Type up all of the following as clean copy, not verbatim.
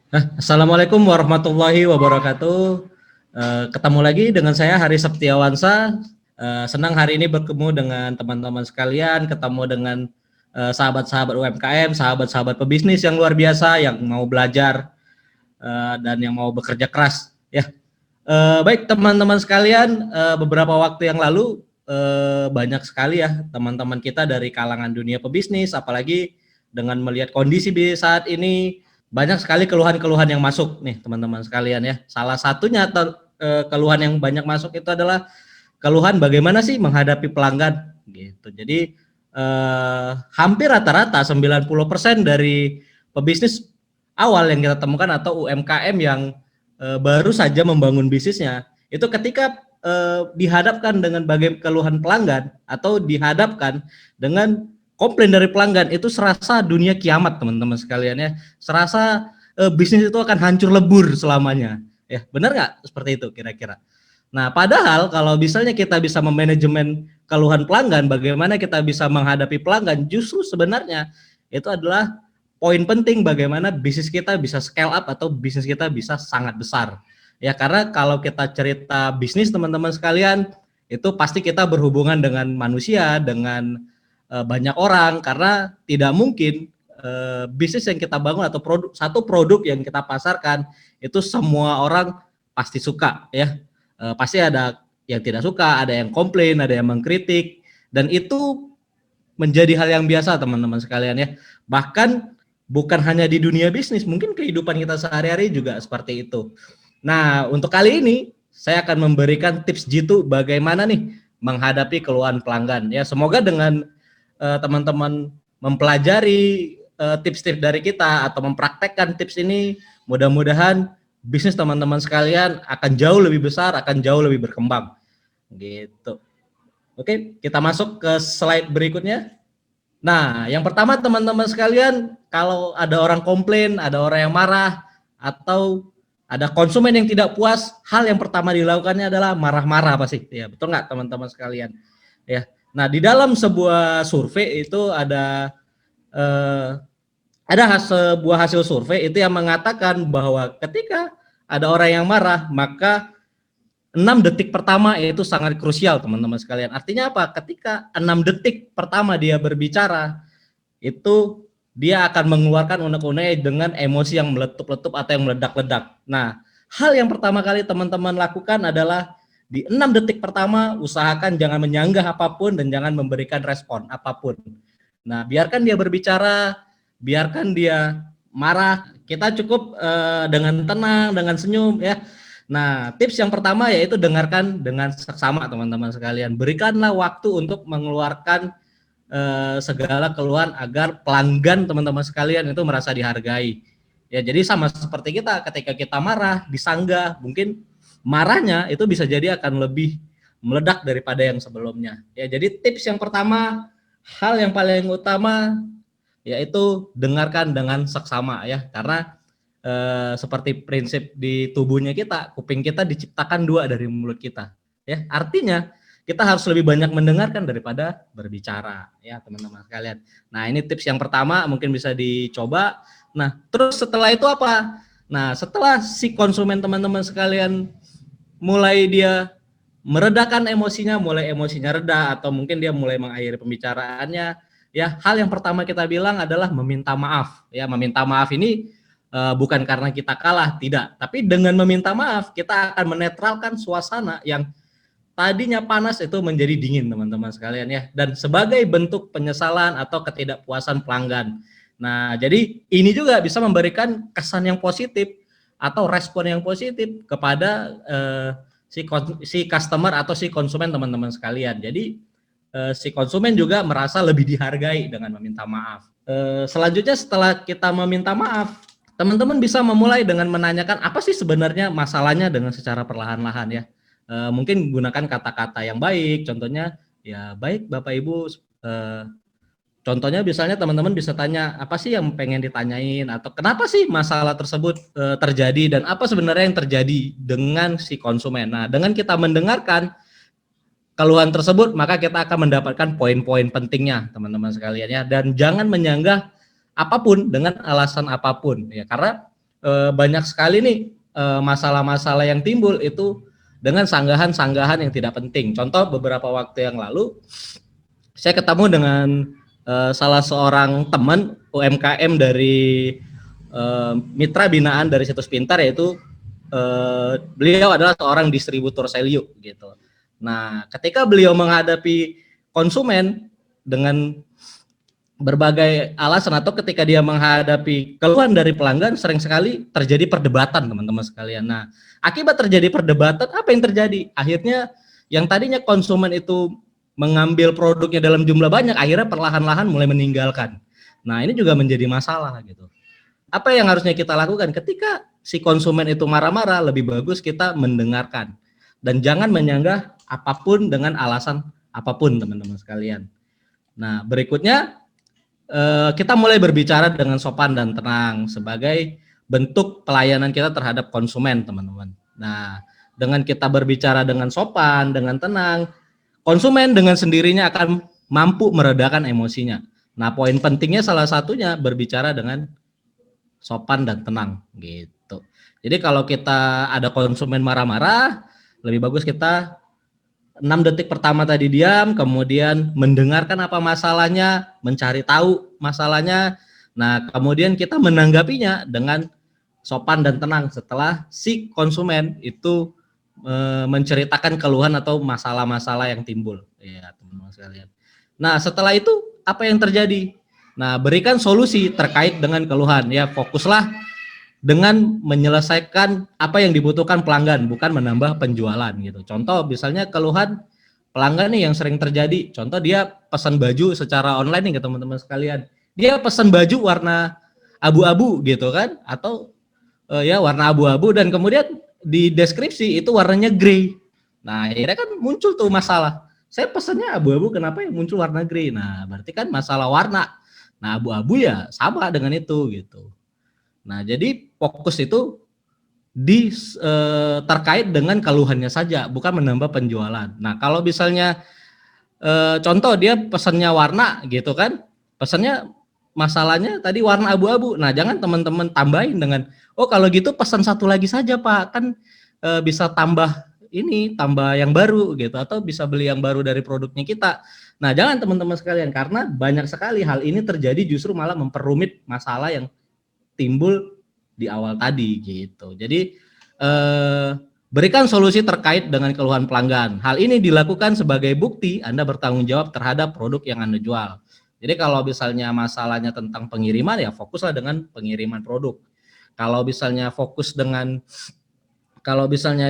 Assalamualaikum warahmatullahi wabarakatuh. Ketemu lagi dengan saya Hari Septiawansa. Senang hari ini bertemu dengan teman-teman sekalian, ketemu dengan sahabat-sahabat UMKM, sahabat-sahabat pebisnis yang luar biasa yang mau belajar dan yang mau bekerja keras. Ya, baik teman-teman sekalian, beberapa waktu yang lalu banyak sekali ya teman-teman kita dari kalangan dunia pebisnis, apalagi dengan melihat kondisi di saat ini banyak sekali keluhan-keluhan yang masuk nih teman-teman sekalian ya. Salah satunya keluhan yang banyak masuk itu adalah keluhan bagaimana sih menghadapi pelanggan gitu. Jadi hampir rata-rata 90% dari pebisnis awal yang kita temukan atau UMKM yang baru saja membangun bisnisnya itu ketika dihadapkan dengan keluhan pelanggan atau dihadapkan dengan komplain dari pelanggan itu serasa dunia kiamat teman-teman sekalian ya, serasa bisnis itu akan hancur lebur selamanya ya, benar nggak seperti itu kira-kira? Nah padahal kalau misalnya kita bisa memanajemen keluhan pelanggan, bagaimana kita bisa menghadapi pelanggan, justru sebenarnya itu adalah poin penting bagaimana bisnis kita bisa scale up atau bisnis kita bisa sangat besar. Ya karena kalau kita cerita bisnis teman-teman sekalian, itu pasti kita berhubungan dengan manusia, dengan banyak orang karena tidak mungkin bisnis yang kita bangun atau satu produk yang kita pasarkan itu semua orang pasti suka ya. Pasti ada yang tidak suka, ada yang komplain, ada yang mengkritik dan itu menjadi hal yang biasa teman-teman sekalian ya. Bahkan bukan hanya di dunia bisnis, mungkin kehidupan kita sehari-hari juga seperti itu. Nah, untuk kali ini saya akan memberikan tips jitu bagaimana nih menghadapi keluhan pelanggan. Ya, semoga dengan teman-teman mempelajari tips-tips dari kita atau mempraktekkan tips ini, mudah-mudahan bisnis teman-teman sekalian akan jauh lebih besar, akan jauh lebih berkembang. Gitu. Oke, kita masuk ke slide berikutnya. Nah, yang pertama teman-teman sekalian, kalau ada orang komplain, ada orang yang marah, atau ada konsumen yang tidak puas, hal yang pertama dilakukannya adalah marah-marah pasti. Ya, betul nggak teman-teman sekalian? Ya. Nah, di dalam sebuah survei itu eh, ada sebuah hasil survei itu yang mengatakan bahwa ketika ada orang yang marah, maka 6 detik pertama itu sangat krusial teman-teman sekalian. Artinya apa? Ketika 6 detik pertama dia berbicara, itu dia akan mengeluarkan unek-unek dengan emosi yang meletup-letup atau yang meledak-ledak. Nah, hal yang pertama kali teman-teman lakukan adalah di 6 detik pertama usahakan jangan menyanggah apapun dan jangan memberikan respon apapun. Nah, biarkan dia berbicara, biarkan dia marah, kita cukup dengan tenang, dengan senyum ya. Nah, tips yang pertama yaitu dengarkan dengan seksama teman-teman sekalian. Berikanlah waktu untuk mengeluarkan segala keluhan agar pelanggan teman-teman sekalian itu merasa dihargai. Ya, jadi sama seperti kita ketika kita marah, disanggah, mungkin marahnya itu bisa jadi akan lebih meledak daripada yang sebelumnya. Ya, jadi tips yang pertama, hal yang paling utama yaitu dengarkan dengan seksama ya, karena seperti prinsip di tubuhnya kita, kuping kita diciptakan dua dari mulut kita. Ya, artinya kita harus lebih banyak mendengarkan daripada berbicara ya teman-teman sekalian. Nah, ini tips yang pertama mungkin bisa dicoba. Nah, terus setelah itu apa? Nah, setelah si konsumen teman-teman sekalian mulai dia meredakan emosinya, mulai emosinya reda atau mungkin dia mulai mengakhiri pembicaraannya, ya hal yang pertama kita bilang adalah meminta maaf. Ya, meminta maaf ini bukan karena kita kalah, tidak, tapi dengan meminta maaf kita akan menetralkan suasana yang tadinya panas itu menjadi dingin teman-teman sekalian ya, dan sebagai bentuk penyesalan atau ketidakpuasan pelanggan. Nah, jadi ini juga bisa memberikan kesan yang positif atau respon yang positif kepada si customer atau si konsumen teman-teman sekalian. Jadi si konsumen juga merasa lebih dihargai dengan meminta maaf. Selanjutnya setelah kita meminta maaf, teman-teman bisa memulai dengan menanyakan apa sih sebenarnya masalahnya dengan secara perlahan-lahan ya. Mungkin gunakan kata-kata yang baik, contohnya ya baik Bapak Ibu, contohnya misalnya teman-teman bisa tanya apa sih yang pengen ditanyain atau kenapa sih masalah tersebut terjadi dan apa sebenarnya yang terjadi dengan si konsumen. Nah, dengan kita mendengarkan keluhan tersebut maka kita akan mendapatkan poin-poin pentingnya teman-teman sekalian ya, dan jangan menyanggah apapun dengan alasan apapun ya, karena banyak sekali nih masalah-masalah yang timbul itu dengan sanggahan-sanggahan yang tidak penting. Contoh beberapa waktu yang lalu saya ketemu dengan salah seorang teman UMKM dari mitra binaan dari Situs Pintar, yaitu beliau adalah seorang distributor Selyu gitu. Nah, ketika beliau menghadapi konsumen dengan berbagai alasan atau ketika dia menghadapi keluhan dari pelanggan, sering sekali terjadi perdebatan, teman-teman sekalian. Nah, akibat terjadi perdebatan, apa yang terjadi? Akhirnya yang tadinya konsumen itu mengambil produknya dalam jumlah banyak, akhirnya perlahan-lahan mulai meninggalkan. Nah, ini juga menjadi masalah gitu. Apa yang harusnya kita lakukan ketika si konsumen itu marah-marah? Lebih bagus kita mendengarkan dan jangan menyanggah apapun dengan alasan apapun, teman-teman sekalian. Nah, berikutnya kita mulai berbicara dengan sopan dan tenang sebagai bentuk pelayanan kita terhadap konsumen, teman-teman. Nah, dengan kita berbicara dengan sopan, dengan tenang, konsumen dengan sendirinya akan mampu meredakan emosinya. Nah, poin pentingnya salah satunya berbicara dengan sopan dan tenang gitu. Jadi kalau kita ada konsumen marah-marah, lebih bagus kita 6 detik pertama tadi diam, kemudian mendengarkan apa masalahnya, mencari tahu masalahnya. Nah, kemudian kita menanggapinya dengan sopan dan tenang setelah si konsumen itu menceritakan keluhan atau masalah-masalah yang timbul. Ya, teman-teman sekalian. Nah, setelah itu apa yang terjadi? Nah, berikan solusi terkait dengan keluhan. Ya, fokuslah dengan menyelesaikan apa yang dibutuhkan pelanggan, bukan menambah penjualan gitu. Contoh misalnya keluhan pelanggan nih yang sering terjadi, contoh dia pesan baju secara online nih ke teman-teman sekalian, dia pesan baju warna abu-abu gitu kan, atau ya warna abu-abu dan kemudian di deskripsi itu warnanya grey. Nah, akhirnya kan muncul tuh masalah, saya pesannya abu-abu kenapa yang muncul warna grey? Nah, berarti kan masalah warna. Nah, abu-abu ya sama dengan itu gitu. Nah, jadi fokus itu terkait dengan keluhannya saja, bukan menambah penjualan. Nah, kalau misalnya contoh dia pesannya warna gitu kan, pesannya masalahnya tadi warna abu-abu. Nah, jangan teman-teman tambahin dengan, oh kalau gitu pesan satu lagi saja Pak, kan bisa tambah yang baru gitu, atau bisa beli yang baru dari produknya kita. Nah, jangan teman-teman sekalian, karena banyak sekali hal ini terjadi justru malah memperumit masalah yang timbul di awal tadi gitu. Jadi berikan solusi terkait dengan keluhan pelanggan. Hal ini dilakukan sebagai bukti Anda bertanggung jawab terhadap produk yang Anda jual. Jadi kalau misalnya masalahnya tentang pengiriman, ya fokuslah dengan pengiriman produk. Kalau misalnya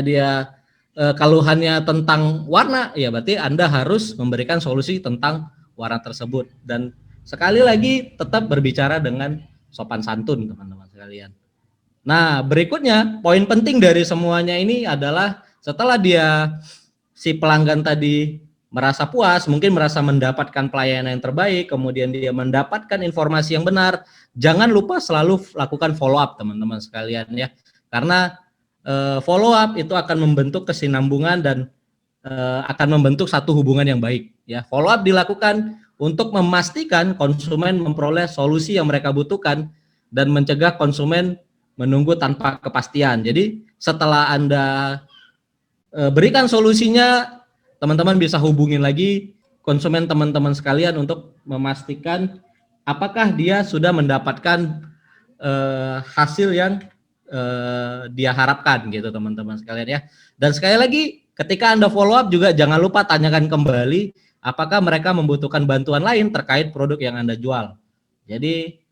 dia keluhannya tentang warna, ya berarti Anda harus memberikan solusi tentang warna tersebut. Dan sekali lagi tetap berbicara dengan sopan santun, teman-teman sekalian. Nah, berikutnya poin penting dari semuanya ini adalah setelah si pelanggan tadi merasa puas, mungkin merasa mendapatkan pelayanan yang terbaik, kemudian dia mendapatkan informasi yang benar, jangan lupa selalu lakukan follow up, teman-teman sekalian ya. Karena follow up itu akan membentuk kesinambungan dan akan membentuk satu hubungan yang baik ya. Follow up dilakukan untuk memastikan konsumen memperoleh solusi yang mereka butuhkan dan mencegah konsumen menunggu tanpa kepastian. Jadi setelah Anda berikan solusinya, teman-teman bisa hubungin lagi konsumen teman-teman sekalian untuk memastikan apakah dia sudah mendapatkan hasil yang dia harapkan gitu, teman-teman sekalian ya. Dan sekali lagi ketika Anda follow up juga jangan lupa tanyakan kembali apakah mereka membutuhkan bantuan lain terkait produk yang Anda jual. Jadi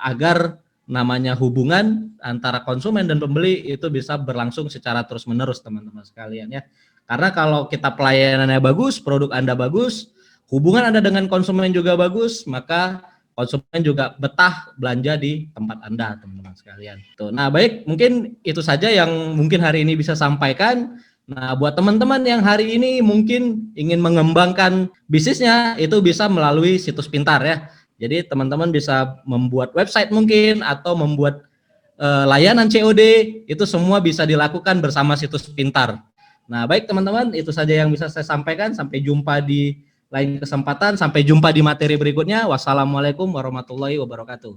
agar namanya hubungan antara konsumen dan pembeli itu bisa berlangsung secara terus-menerus, teman-teman sekalian ya. Karena kalau kita pelayanannya bagus, produk Anda bagus, hubungan Anda dengan konsumen juga bagus, maka konsumen juga betah belanja di tempat Anda, teman-teman sekalian. Tuh. Nah, baik, mungkin itu saja yang mungkin hari ini bisa sampaikan. Nah, buat teman-teman yang hari ini mungkin ingin mengembangkan bisnisnya, itu bisa melalui Situs Pintar ya. Jadi teman-teman bisa membuat website mungkin atau membuat layanan COD, itu semua bisa dilakukan bersama Situs Pintar. Nah, baik teman-teman, itu saja yang bisa saya sampaikan. Sampai jumpa di lain kesempatan, sampai jumpa di materi berikutnya. Wassalamualaikum warahmatullahi wabarakatuh.